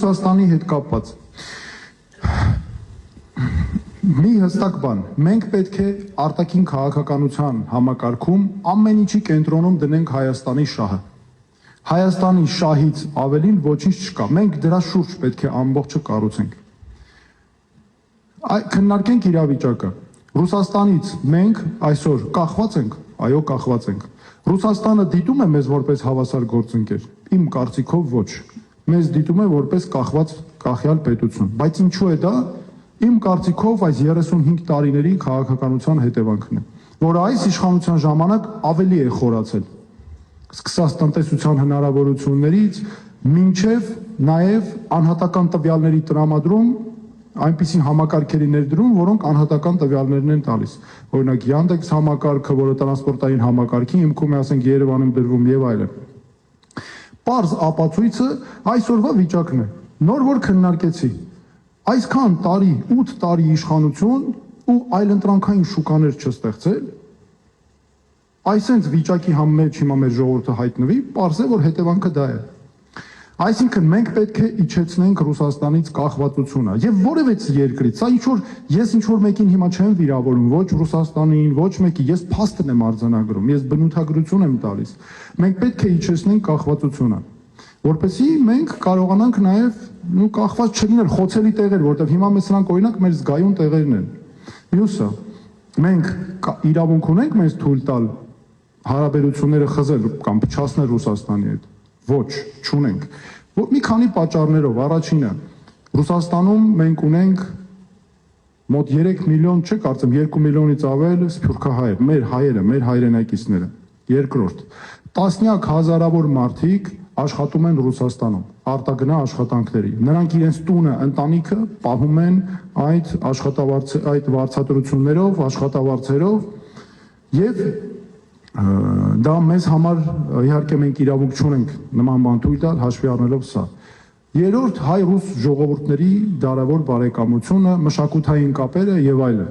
Ռուսաստանի հետ կապված մի հստակ բան, մենք պետք է արտաքին քաղաքականության համակարգում ամեն ինչի կենտրոնում դնենք Հայաստանի շահը։ Հայաստանի շահից ավելին ոչինչ չկա, մենք դրա շուրջ պետք է ամբողջը կառուցենք։ Քննարկենք իրավիճակը։ Ռուսաստանից մենք այսօր կախված ենք, այո, կախված ենք։ Ռուսաստանը դիտում է մեզ որպես հավասար գործընկեր, իմ կարծիքով ոչ։ Մեզ դիտում է որպես կախված կախյալ պետություն, բայց ինչու է դա, իմ կարծիքով այս 35 տարիների քաղաքականության հետևանքն է, որը այս իշխանության ժամանակ ավելի է խորացել, սկսած տնտեսության հնարավորություններից, մինչև նաև անհատական տվյալների տրամադրում, այնպիսի համակարգերի ներդրում, որոնք անհատական տվյալներն են տալիս, օրինակ Yandex համակարգը, որը տրանսպորտային համակարգի հիմքում է, ասենք Երևանում դրվում եւ այլն։ Պարզ ապացույցը այսօրվա վիճակն է, նոր որ քննարկեցի, այսքան տարի, 8 տարի իշխանություն ու այլընտրանքային շուկաներ չստեղծել, այսենց վիճակի մեջ հիմա մեր ժողովուրդը հայտնվի, պարզ է, որ հետևանքը դա է։ Այսինքն մենք պետք է իջեցնենք Ռուսաստանից կախվածությունը եւ որևէ երկրից, ես ինչ որ մեկին հիմա չեմ վիրավորում, ոչ Ռուսաստանին, ոչ մեկի, ես փաստն եմ արձանագրում, ես բնութագրություն եմ տալիս։ Մենք պետք է իջեցնենք կախվածությունը, որպեսզի մենք կարողանանք նաեւ կախված չլինել խոցելի տեղեր, որտեղ հիմա մեզ սրանք օրինակ մեր զգայուն տեղերն են։ Մյուսը, մենք իրավունք ունենք մեզ թույլ տալ հարաբերությունները խզել կամ փչացնել Ռուսաստանի հետ։ Ոչ, չունենք։ Մի քանի պատճառներով, առաջինը, Ռուսաստանում մենք ունենք մոտ 3 միլիոն, չէ՞ կարծեմ 2 միլիոնից ավել սփյուռքահայեր, մեր հայերը, մեր հայրենակիցները։ Երկրորդ, տասնյակ հազարավոր մարդիկ աշխատում են Ռուսաստանում, արտագնա աշխատանքների։ Նրանք իրենց տունը, ընտանիքը պահում են այդ վարձատրություններով, աշխատավարձերով եւ դա մեզ համար իհարկե մենք իրավունք չունենք նման բան թույլ տալ, հաշվի առնելով սա։ Երրորդ, հայ-ռուս ժողովուրդների դարավոր բարեկամությունը, մշակութային կապերը եւ այլն։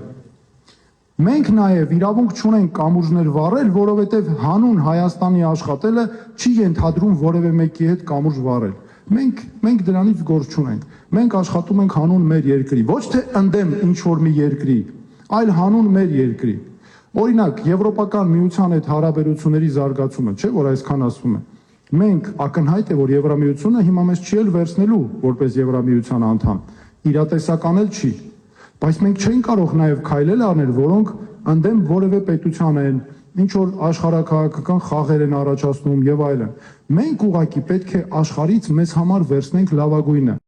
Մենք նաեւ իրավունք չունենք կամուրջներ վառել, որովհետեւ հանուն Հայաստանի աշխատելը չի ենթադրում որևէ մեկի հետ կամուրջ վառել։ Մենք դրանից գործ չունենք։ Մենք աշխատում ենք հանուն մեր երկրի, ոչ թե ընդդեմ ինչ որ մի երկրի, այլ հանուն մեր երկրի։ Օրինակ, Եվրոպական միության հետ հարաբերությունների զարգացումը, չէ՞ որ այսքան ասվում է։ Մենք ակնհայտ է, որ Եվրամիությունը հիմա մեզ չի էլ վերցնելու որպես Եվրամիության անդամ, իրատեսական էլ չի։ Բայց մենք չենք կարող նաև քայլեր անել, որոնք ընդդեմ որևէ պետության են, ինչ որ աշխարհակաղակական խաղեր են առաջացնում եւ այլն։ Մենք ուղղակի պետք է աշխարհից մեզ համար վերցնենք լավագույնը։